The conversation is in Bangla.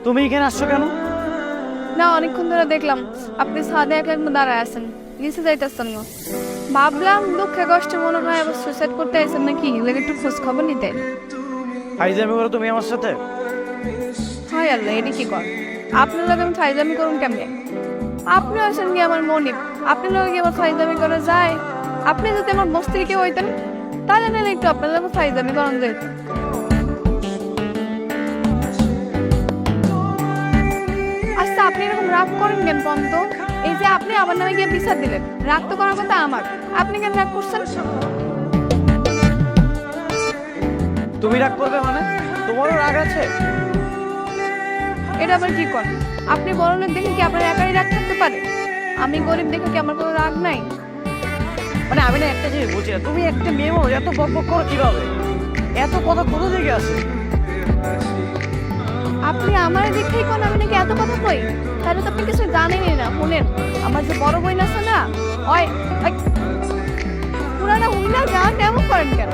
তুমি এখানে আসছো কেন? না, অনেকক্ষণ ধরে দেখলাম আপনি ছাদে একা দাঁড়ায় আছেন, নিচে যাইতেছেন না। ভাবলাম দুঃখে কষ্টে মনে হয় আবার সুইসাইড করতে আইছেন নাকি, এগুলো একটু খোঁজ খবর নিতে। ফাইজলামি করো তুমি আমার সাথে? হয় আল্লাহ, এটি কি কর? আপনার লোক আমি ফাইজলামি করুন কেমনে? আপনি আছেন কি আমার মনিব, আপনার লোক কি আমার ফাইজলামি করা যায়? আপনি যদি আমার বস্তির কেউ হইতেন তাহলে না একটু আপনার লোক ফাইজলামি করেন যেত। আচ্ছা, আপনি এরকম রাগ করেন কেন পন্ত? এই যে আপনি আমার নামে গিয়ে বিচার দিলেন, রাগ তো করার কথা আমার, আপনি কেন রাগ করছেন? তুমি রাগ করবে মানে? তোমারও রাগ আছে? এটা আবার কি কর? আপনি বড় লোক দেখে কি আপনার একাই রাগ থাকতে পারে? আমি গরিব দেখে কি আমার কোনো রাগ নাই? মানে আমি না একটা জিনিস বুঝি না, তুমি একটা মেয়ে মানুষ এত বক বক করো কিভাবে? এত কথা কোথা থেকে আসে? আপনি আমার দেখেই কোন আমি নাকি এত কথা কই? তাহলে তো আপনি কিছু জানেনই না। শুনেন, আমার যে বড় বোন আছে না, ওই পুরানা উইনা যান এমন করেন কেন?